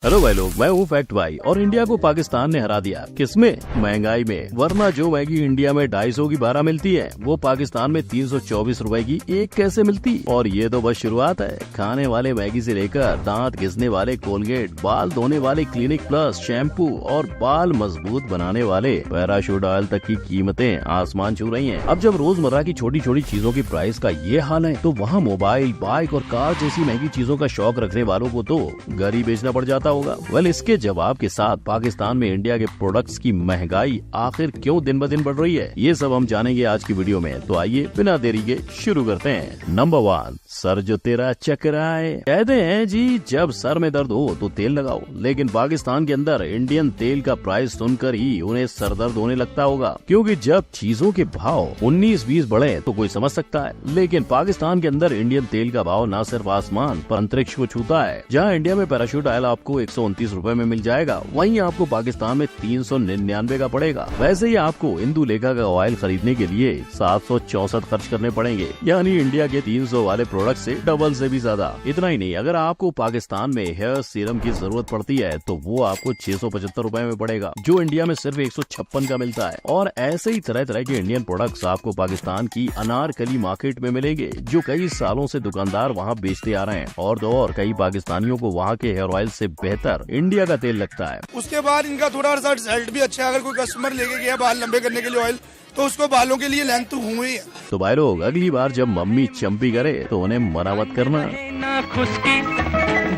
Hello भाई लोग, मैं हूँ फैक्ट भाई और इंडिया को पाकिस्तान ने हरा दिया। किसमें? महंगाई में। वरना जो मैगी इंडिया में 250 की 12 मिलती है वो पाकिस्तान में 324 रुपए की एक कैसे मिलती। और ये तो बस शुरुआत है। खाने वाले मैगी से लेकर दांत घिसने वाले कोलगेट, बाल धोने वाले क्लिनिक प्लस, शैम्पू और बाल मजबूत बनाने वाले पैराशूट ऑयल तक की कीमतें आसमान छू रही है। अब जब रोजमर्रा की छोटी छोटी चीजों की प्राइस का ये हाल है तो वहाँ मोबाइल, बाइक और कार जैसी महंगी चीजों का शौक रखने वालों को तो घर ही बेचना पड़ जाता होगा। इसके जवाब के साथ पाकिस्तान में इंडिया के प्रोडक्ट्स की महंगाई आखिर क्यों दिन ब दिन बढ़ रही है, ये सब हम जानेंगे आज की वीडियो में। तो आइए बिना देरी के शुरू करते हैं। नंबर 1, सर जो तेरा चकराए। कहते हैं जी जब सर में दर्द हो तो तेल लगाओ, लेकिन पाकिस्तान के अंदर इंडियन तेल का प्राइस सुनकर ही उन्हें सर दर्द होने लगता होगा, क्योंकि जब चीजों के भाव 19-20 बढ़े तो कोई समझ सकता है, लेकिन पाकिस्तान के अंदर इंडियन तेल का भाव न सिर्फ आसमान पर अंतरिक्ष को छूता है। जहाँ इंडिया में पैराशूट ऑयल आपको 129 रुपए में मिल जाएगा, वहीं आपको पाकिस्तान में 399 का पड़ेगा। वैसे ही आपको इंदु लेखा का ऑयल खरीदने के लिए 764 खर्च करने पड़ेंगे, यानी इंडिया के 300 वाले प्रोडक्ट से डबल से भी ज्यादा। इतना ही नहीं, अगर आपको पाकिस्तान में हेयर सीरम की जरूरत पड़ती है तो वो आपको 675 रुपए में पड़ेगा, जो इंडिया में सिर्फ 156 का मिलता है। और ऐसे ही तरह तरह के इंडियन प्रोडक्ट्स आपको पाकिस्तान की अनारकली मार्केट में मिलेंगे, जो कई सालों से दुकानदार वहाँ बेचते आ रहे हैं। और तो और कई पाकिस्तानियों को वहाँ के हेयर ऑयल से बेहतर इंडिया का तेल लगता है। उसके बाद इनका थोड़ा सा रिजल्ट भी अच्छा है। अगर कोई कस्टमर लेके गया बाल लंबे करने के लिए ऑयल, तो उसको बालों के लिए लेंथ तो हुई है। तो भाई लोग, अगली बार जब मम्मी चंपी करे तो उन्हें मना मत करना।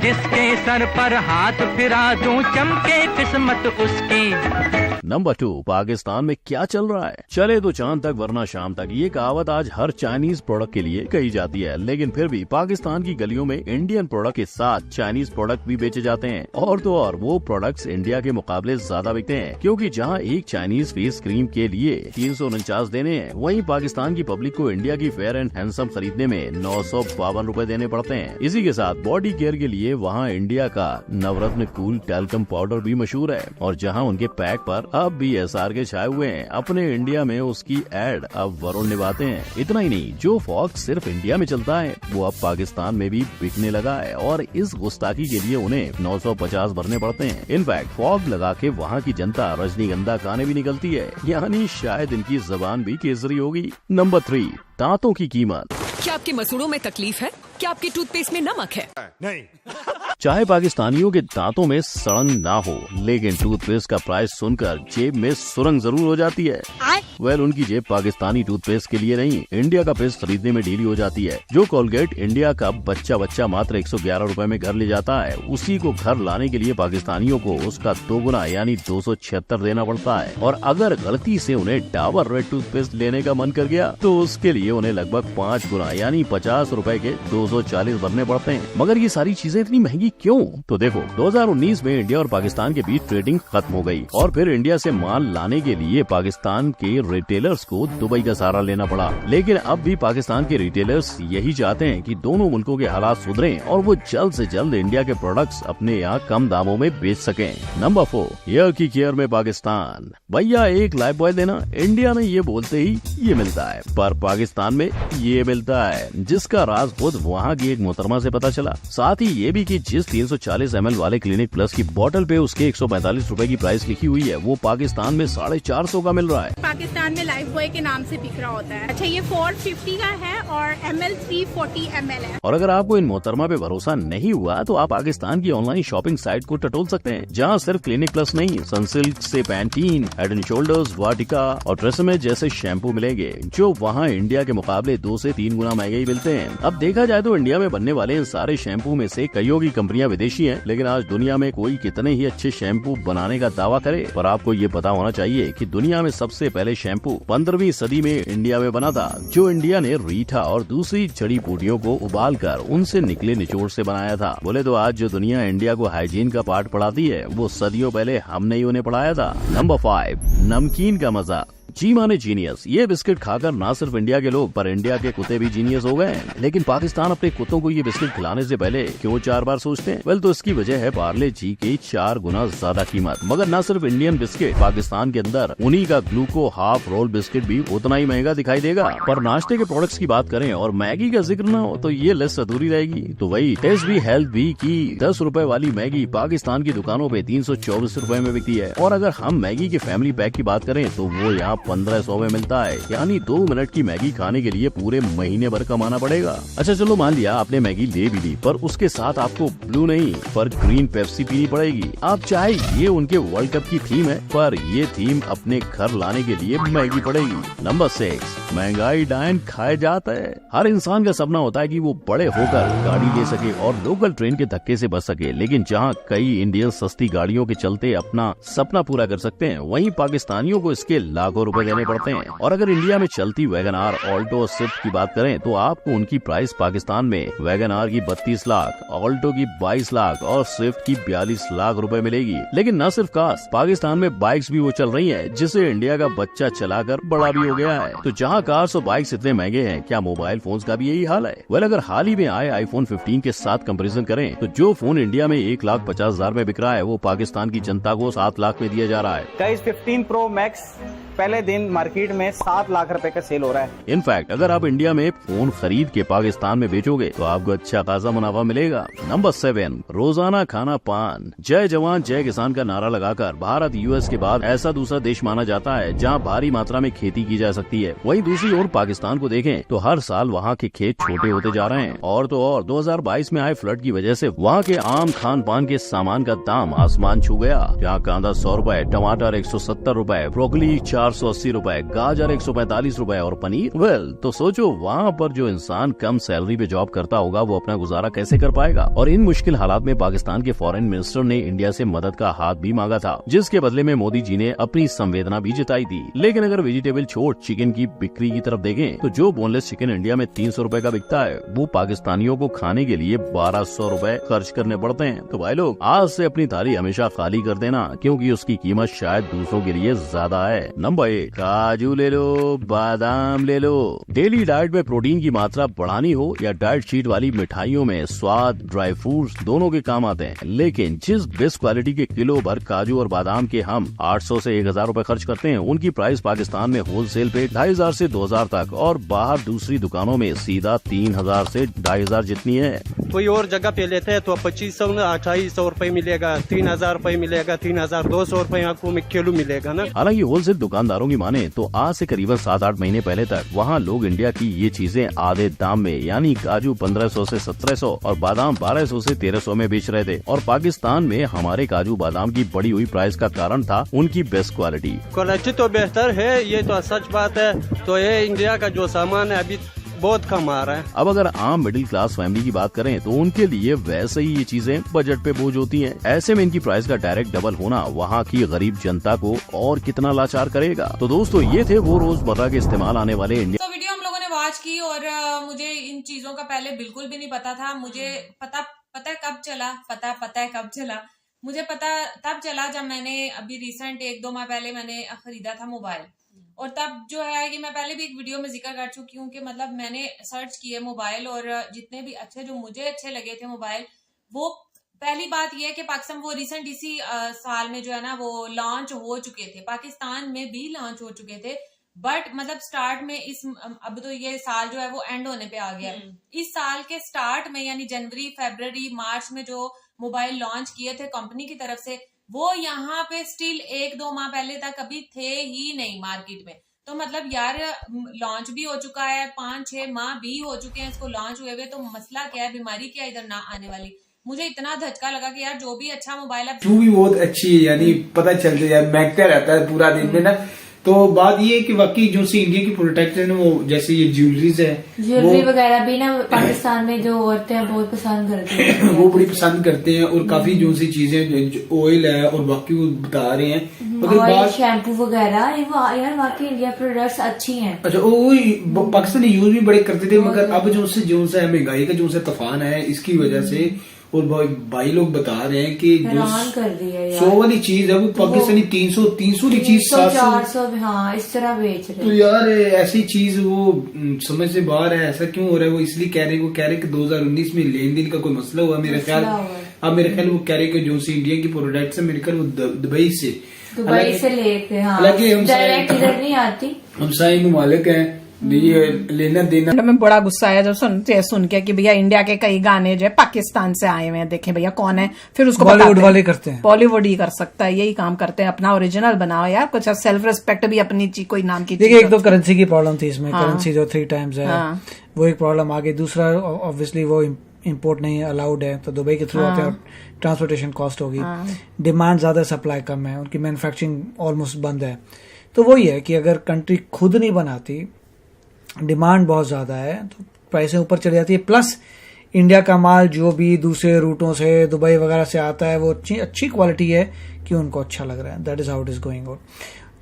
जिसके सर पर हाथ फिरा दूं चमके किस्मत उसकी। नंबर 2, पाकिस्तान में क्या चल रहा है? चले तो चांद तक वरना शाम तक, ये कहावत आज हर चाइनीज प्रोडक्ट के लिए कही जाती है, लेकिन फिर भी पाकिस्तान की गलियों में इंडियन प्रोडक्ट के साथ चाइनीज प्रोडक्ट भी बेचे जाते हैं। और तो और वो प्रोडक्ट्स इंडिया के मुकाबले ज्यादा बिकते हैं, क्योंकि जहां एक चाइनीज फेस क्रीम के लिए 349 देने हैं, वहीं पाकिस्तान की पब्लिक को इंडिया की फेयर एंड हैंडसम खरीदने में 952 रुपए देने पड़ते हैं। इसी के साथ बॉडी केयर के लिए वहाँ इंडिया का नवरत्न कूल टैल्कम पाउडर भी मशहूर है, और जहाँ उनके पैक पर अब भी एसआर के छाए हुए हैं, अपने इंडिया में उसकी एड अब वरुण निभाते हैं। इतना ही नहीं, जो फॉग सिर्फ इंडिया में चलता है वो अब पाकिस्तान में भी बिकने लगा है, और इस गुस्ताखी के लिए उन्हें 950 भरने पड़ते हैं। इनफैक्ट फॉग लगा के वहाँ की जनता रजनीगंधा खाने भी निकलती है, यानी शायद इनकी जबान भी केसरी होगी। नंबर 3, दांतों की कीमत। क्या आपके मसूड़ों में तकलीफ है? क्या आपके टूथपेस्ट में नमक है? नहीं। चाहे पाकिस्तानियों के दांतों में सड़न ना हो, लेकिन टूथपेस्ट का प्राइस सुनकर जेब में सुरंग जरूर हो जाती है। उनकी जेब पाकिस्तानी टूथपेस्ट के लिए नहीं, इंडिया का पेस्ट खरीदने में ढीली हो जाती है। जो कोलगेट इंडिया का बच्चा मात्र 111 रुपए में घर ले जाता है, उसी को घर लाने के लिए पाकिस्तानियों को उसका 2 गुना यानी 276 देना पड़ता है। और अगर गलती से उन्हें डाबर रेड टूथपेस्ट लेने का मन कर गया तो उसके लिए उन्हें लगभग 5 गुना यानी 50 रुपए के 240 भरने पड़ते हैं। मगर ये सारी चीजें इतनी महंगी क्यों? तो देखो, 2019 में इंडिया और पाकिस्तान के बीच ट्रेडिंग खत्म हो गई, और फिर इंडिया से माल लाने के लिए पाकिस्तान के रिटेलर्स को दुबई का सहारा लेना पड़ा। लेकिन अब भी पाकिस्तान के रिटेलर्स यही चाहते हैं कि दोनों मुल्कों के हालात सुधरें और वो जल्द से जल्द इंडिया के प्रोडक्ट्स अपने यहाँ कम दामों में बेच सकें। नंबर 4, हेयर की केयर में पाकिस्तान। भैया एक लाइफ बॉय देना। इंडिया में ये बोलते ही ये मिलता है, पर पाकिस्तान में ये मिलता है, जिसका राज खुद वहाँ की एक मोहतरमा से पता चला। साथ ही ये भी कि जिस 340 ml वाले क्लिनिक प्लस की बोतल पे उसके 145 रुपए की प्राइस लिखी हुई है, वो पाकिस्तान में 450 का मिल रहा है। पाकिस्तान में लाइफ बॉय के नाम से बिक रहा होता है। अच्छा, ये 450 का है और ml 340 ml है। और अगर आपको इन मोहतरमा पे भरोसा नहीं हुआ तो आप पाकिस्तान की ऑनलाइन शॉपिंग साइट को टटोल सकते हैं, जहाँ सिर्फ क्लिनिक प्लस नहीं, सनसिल्क से पैंटीन, हेड एंड शोल्डर्स, वाटिका और ट्रेसेमे जैसे शैम्पू मिलेंगे, जो वहाँ इंडिया के मुकाबले 2 से 3 गुना महंगे ही मिलते हैं। अब देखा जाए तो इंडिया में बनने वाले इन सारे शैम्पू में से कईयों की कंपनियां विदेशी हैं, लेकिन आज दुनिया में कोई कितने ही अच्छे शैम्पू बनाने का दावा करे, पर आपको ये पता होना चाहिए कि दुनिया में सबसे पहले शैम्पू 15वीं सदी में इंडिया में बना था, जो इंडिया ने रीठा और दूसरी जड़ी बूटियों को उबालकर उनसे निकले निचोड़ से बनाया था। बोले तो आज जो दुनिया इंडिया को हाइजीन का पाठ पढ़ाती है, वो सदियों पहले हमने ही उन्हें पढ़ाया था। नंबर 5, नमकीन का मजा। जी माने जीनियस। ये बिस्किट खाकर ना सिर्फ इंडिया के लोग पर इंडिया के कुत्ते भी जीनियस हो गए हैं। लेकिन पाकिस्तान अपने कुत्तों को ये बिस्किट खिलाने से पहले क्यों 4 बार सोचते हैं? वेल, तो इसकी वजह है पार्ले जी की 4 गुना ज्यादा कीमत। मगर न सिर्फ इंडियन बिस्किट, पाकिस्तान के अंदर उन्हीं का ग्लूको हाफ रोल बिस्किट भी उतना ही महंगा दिखाई देगा। पर नाश्ते के प्रोडक्ट्स की बात करें और मैगी का जिक्र न हो तो ये लिस्ट अधूरी रहेगी। तो वही टेस्ट भी हेल्थ भी की 10 रुपए वाली मैगी पाकिस्तान की दुकानों पे 324 रुपए में बिकती है। और अगर हम मैगी के फैमिली पैक की बात करें तो वो यहाँ 1500 में मिलता है। यानी 2 मिनट की मैगी खाने के लिए पूरे महीने भर कमाना पड़ेगा। अच्छा चलो, मान लिया आपने मैगी ले भी ली, पर उसके साथ आपको ब्लू नहीं पर ग्रीन पेप्सी पीनी पड़ेगी। आप चाहे ये उनके वर्ल्ड कप की थीम है, पर ये थीम अपने घर लाने के लिए महंगी पड़ेगी। नंबर 6, महंगाई डायन खाए जाता है। हर इंसान का सपना होता है कि वो बड़े होकर गाड़ी ले सके और लोकल ट्रेन के धक्के से बच सके। लेकिन जहाँ कई इंडियन सस्ती गाड़ियों के चलते अपना सपना पूरा कर सकते हैं, वहीं पाकिस्तानियों को इसके लाखों रुपए देने पड़ते हैं। और अगर इंडिया में चलती वैगन आर, ऑल्टो, स्विफ्ट की बात करें तो आपको उनकी प्राइस पाकिस्तान में वैगन आर की 32 लाख, ऑल्टो की 22 लाख और स्विफ्ट की 42 लाख रुपए मिलेगी। लेकिन न सिर्फ कार्स, पाकिस्तान में बाइक्स भी वो चल रही हैं जिसे इंडिया का बच्चा चलाकर बड़ा भी हो गया है। तो जहाँ कार्स और बाइक्स इतने महंगे हैं, क्या मोबाइल फोन्स का भी यही हाल है? वेल, अगर हाल ही में आए आईफोन 15 के साथ कंपैरिजन करें तो जो फोन इंडिया में 1,50,000 में बिक रहा है वो पाकिस्तान की जनता को 7 लाख में दिया जा रहा है। गाइस 15 प्रो मैक्स पहले दिन मार्केट में 7 लाख रुपए का सेल हो रहा है। इनफैक्ट अगर आप इंडिया में फोन खरीद के पाकिस्तान में बेचोगे तो आपको अच्छा खासा मुनाफा मिलेगा। नंबर 7, रोजाना खाना पान। जय जवान जय किसान का नारा लगाकर भारत यूएस के बाद ऐसा दूसरा देश माना जाता है जहां भारी मात्रा में खेती की जा सकती है। वहीं दूसरी ओर पाकिस्तान को देखें तो हर साल वहां के खेत छोटे होते जा रहे हैं। और तो और 2022 में आए फ्लड की वजह से वहां के आम खान पान के सामान का दाम आसमान छू गया। जहाँ कांदा 100 रुपए, टमाटर 170 रुपए, ब्रोकली 480 रुपए, गाजर 145 रुपए और पनीर। वेल, तो सोचो वहाँ पर जो इंसान कम सैलरी पे जॉब करता होगा वो अपना गुजारा कैसे कर पाएगा। और इन मुश्किल हालात में पाकिस्तान के फॉरेन मिनिस्टर ने इंडिया से मदद का हाथ भी मांगा था, जिसके बदले में मोदी जी ने अपनी संवेदना भी जताई थी। लेकिन अगर वेजिटेबल छोड़ चिकन की बिक्री की तरफ देखें तो जो बोनलेस चिकन इंडिया में 300 रुपए का बिकता है वो पाकिस्तानियों को खाने के लिए 1200 रुपए खर्च करने पड़ते हैं। तो भाई लोग, आज से अपनी थाली हमेशा खाली कर देना, क्योंकि उसकी कीमत शायद दूसरों के लिए ज्यादा है। नंबर 1, काजू ले लो, बादाम ले लो। डेली डाइट में प्रोटीन की मात्रा बढ़ानी हो या डाइट शीट वाली मिठाइयों में स्वाद, ड्राई फ्रूट्स दोनों के काम आते हैं। लेकिन जिस बेस्ट क्वालिटी के किलो भर काजू और बादाम के हम 800 से 1000 रुपए खर्च करते हैं, उनकी प्राइस पाकिस्तान में होलसेल पे 2500 से 2000 तक और बाहर दूसरी दुकानों में सीधा 3000 से 2500 जितनी है। कोई और जगह पे लेते हैं तो 2500 में 2800 रुपए मिलेगा, 3000 रुपए मिलेगा, 3200 रुपए आपको में किलो मिलेगा ना। हालांकि होलसेल दुकानदारों की माने तो आज से करीबन 7-8 महीने पहले तक वहाँ लोग इंडिया की ये चीजें आधे दाम में, यानी काजू 1500 से 1700 और बादाम 1200 से 1300 में बेच रहे थे। और पाकिस्तान में हमारे काजू बादाम की बढ़ी हुई प्राइस का कारण था उनकी बेस्ट क्वालिटी। क्वालिटी तो बेहतर है, ये तो सच बात है। तो ये इंडिया का जो सामान है अभी बहुत कम आ रहा है। अब अगर आम मिडिल क्लास फैमिली की बात करें तो उनके लिए वैसे ही ये चीजें बजट पे बोझ होती हैं। ऐसे में इनकी प्राइस का डायरेक्ट डबल होना वहाँ की गरीब जनता को और कितना लाचार करेगा। तो दोस्तों, ये थे वो रोजमर्रा के इस्तेमाल आने वाले इंडिया। तो वीडियो हम लोगों ने वॉच की और मुझे इन चीजों का पहले बिल्कुल भी नहीं पता था। मुझे पता है कब चला, पता है कब चला। मुझे पता तब चला जब मैंने अभी रिसेंट 1-2 माह पहले मैंने खरीदा था मोबाइल। और तब जो है कि मैं पहले भी एक वीडियो में जिक्र कर चुकी हूँ कि मतलब मैंने सर्च किए मोबाइल और जितने भी अच्छे जो मुझे अच्छे लगे थे मोबाइल, वो पहली बात ये है कि पाकिस्तान वो रिसेंट इसी साल में जो है ना वो लॉन्च हो चुके थे, पाकिस्तान में भी लॉन्च हो चुके थे। बट मतलब स्टार्ट में अब तो ये साल जो है वो एंड होने पे आ गया। इस साल के स्टार्ट में यानी जनवरी, फरवरी, मार्च में जो मोबाइल लॉन्च किए थे कंपनी की तरफ से, वो यहाँ पे स्टिल 1-2 माह पहले तक अभी थे ही नहीं मार्केट में। तो मतलब यार लॉन्च भी हो चुका है, 5-6 माह भी हो चुके हैं इसको लॉन्च हुए हुए, तो मसला क्या है, बीमारी क्या इधर ना आने वाली। मुझे इतना धचका लगा कि यार जो भी अच्छा मोबाइल है भी बहुत अच्छी है, यानी पता चलता है यार, महकता रहता है पूरा दिन में ना। तो बात ये है कि वाकई जो सी इंडिया की प्रोडक्ट है ना, वो जैसे ये ज्वेलरीज है, ज्वेलरी वगैरह भी ना पाकिस्तान में जो औरतें हैं बहुत पसंद करती हैं वो बड़ी पसंद करते हैं। और काफी जो सी चीजें ऑयल है और बाकी वो बता रहे हैं, मगर शैम्पू वगैरह यार वाकई इंडिया प्रोडक्ट्स अच्छी हैं। अच्छा, वो पाकिस्तानी यूज भी बड़े करते थे, मगर अब जो सा महंगाई का जो सा तूफान है, इसकी वजह से और भाई लोग बता रहे हैं कि जो हैरान कर दिया यार। 100 वाली चीज है वो पाकिस्तानी 300 की चीज 400 हाँ इस तरह बेच रहे। तो यार ऐसी चीज वो समझ से बाहर है। ऐसा क्यों हो रहा है? वो इसलिए कह रहे कि 2019 में लेन देन का कोई मसला हुआ मेरे ख्याल। अब मेरे ख्याल वो कह रहे कि जो सी इंडिया की प्रोडक्ट्स है मेरे ख्याल वो दुबई से लेके, हाँ, हालांकि हम डायरेक्ट इधर नहीं आती। हम साई ममालिक हैं, ये लेना देना। में बड़ा गुस्सा आया जब सुन के कि भैया इंडिया के कई गाने जो है पाकिस्तान से आए हुए हैं, देखें भैया कौन है, फिर उसको बॉलीवुड वाले करते हैं, बॉलीवुड ही कर सकता है, यही काम करते हैं। अपना ओरिजिनल बनाओ यार, कुछ सेल्फ रिस्पेक्ट भी अपनी चीज, कोई नाम की। देखिए एक तो करेंसी की प्रॉब्लम थी इसमें, करेंसी जो 3 टाइम्स है वो एक प्रॉब्लम आ गई। दूसरा ऑब्वियसली वो इम्पोर्ट नहीं अलाउड है, तो दुबई के थ्रू आते हैं, ट्रांसपोर्टेशन कॉस्ट होगी, डिमांड ज्यादा सप्लाई कम है, उनकी मैन्युफैक्चरिंग ऑलमोस्ट बंद है। तो वही है कि अगर कंट्री खुद नहीं बनाती, डिमांड बहुत ज्यादा है, तो प्राइसें ऊपर चली जाती है। प्लस इंडिया का माल जो भी दूसरे रूटों से दुबई वगैरह से आता है वो अच्छी क्वालिटी है कि उनको अच्छा लग रहा है। That is how it is going out.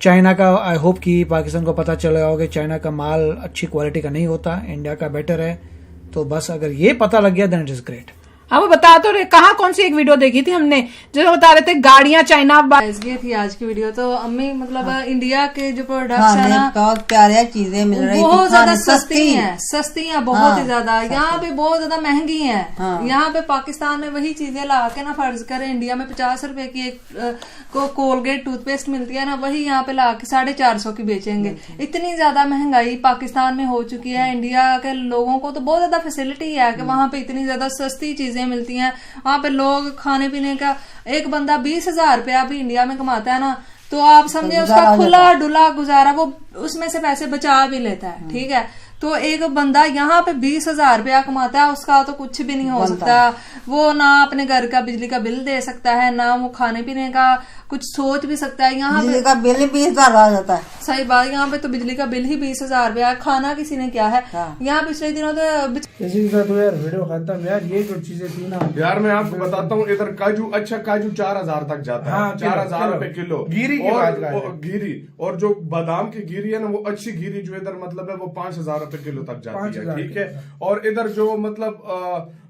China का आई होप कि पाकिस्तान को पता चलेगा होगा कि चाइना का माल अच्छी क्वालिटी का नहीं होता, इंडिया का बेटर है। तो बस अगर ये पता लग गया देन इट इज ग्रेट। हाँ वो बता तो रहे, कहाँ कौन सी एक वीडियो देखी थी हमने जो बता रहे थे गाड़ियां चाइना ये थी आज की वीडियो। तो अम्मी मतलब इंडिया के जो प्रोडक्ट्स है ना, बहुत प्यारे चीजें मिल रही, बहुत ज्यादा सस्ती हैं बहुत ही ज्यादा। यहाँ पे बहुत ज्यादा महंगी हैं। यहाँ पे पाकिस्तान में वही चीजें ला के ना, फर्ज करें इंडिया में 50 रुपए की एक को कोलगेट टूथपेस्ट मिलती है ना, वही यहाँ पे ला के 450 की बेचेंगे। इतनी ज्यादा महंगाई पाकिस्तान में हो चुकी है। इंडिया के लोगों को तो बहुत ज्यादा फैसिलिटी है कि वहाँ पे इतनी ज्यादा सस्ती चीजें मिलती हैं। वहाँ पे लोग खाने पीने का, एक बंदा 20,000 रुपया भी इंडिया में कमाता है ना, तो आप समझे उसका खुला डुला गुजारा वो उसमें से पैसे बचा भी लेता है। ठीक है, तो एक बंदा यहाँ पे 20,000 रुपया कमाता है, उसका तो कुछ भी नहीं हो सकता। वो ना अपने घर का बिजली का बिल दे सकता है, ना वो खाने पीने का कुछ सोच भी सकता है। यहाँ बिजली का बिल ही 20,000 आ जाता है। सही बात, यहाँ पे तो बिजली का बिल ही 20,000 रुपया। खाना किसी ने क्या है यहाँ पिछले दिनों तो यार वीडियो खत्म यार। ये जो चीजें थी ना यार, मैं आपको बताता हूँ, इधर काजू 4,000 तक जाता है। 4,000 रुपए किलो घीरी घीरी, और जो बादाम की घीरी है ना, वो अच्छी घीरी जो इधर मतलब है वो 5,000 रुपए किलो तक जाती है। ठीक है, और इधर जो मतलब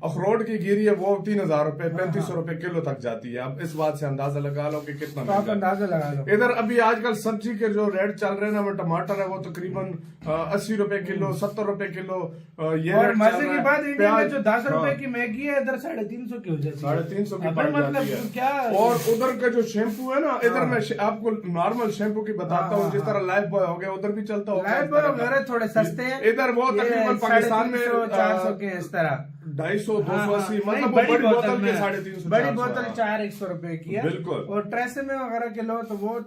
अखरोट की घीरी है वो 3,000 रुपए 3500 रुपए किलो तक जाती है। अब इस बात से अंदाजा लगा लो कि कितना अंदाजा लगा लो। इधर अभी आजकल सब्जी के जो रेट चल रहे हैं ना, वो टमाटर है वो तकरीबन 80 रुपए किलो, 70 रुपए किलो। ये और मजे की बात इंडिया में जो 10 रुपए की मैगी है इधर 350 की हो जाती है, 350 की पड़ जाती है क्या। और उधर का जो शैम्पू है ना, इधर मैं आपको नॉर्मल शैम्पू की बताता हूँ, जिस तरह लाइफ बॉय हो गया उधर भी चलता होगा। लाइफ बॉय वगैरह थोड़े सस्ते हैं इधर, वो तकरीबन पाकिस्तान में 400 के इस तरह 250 280, मतलब बड़ी बोतल के 350, बड़ी बोतल 400 रुपए की है बिल्कुल। और ट्रेसे में वगैरह के लो तो वो तो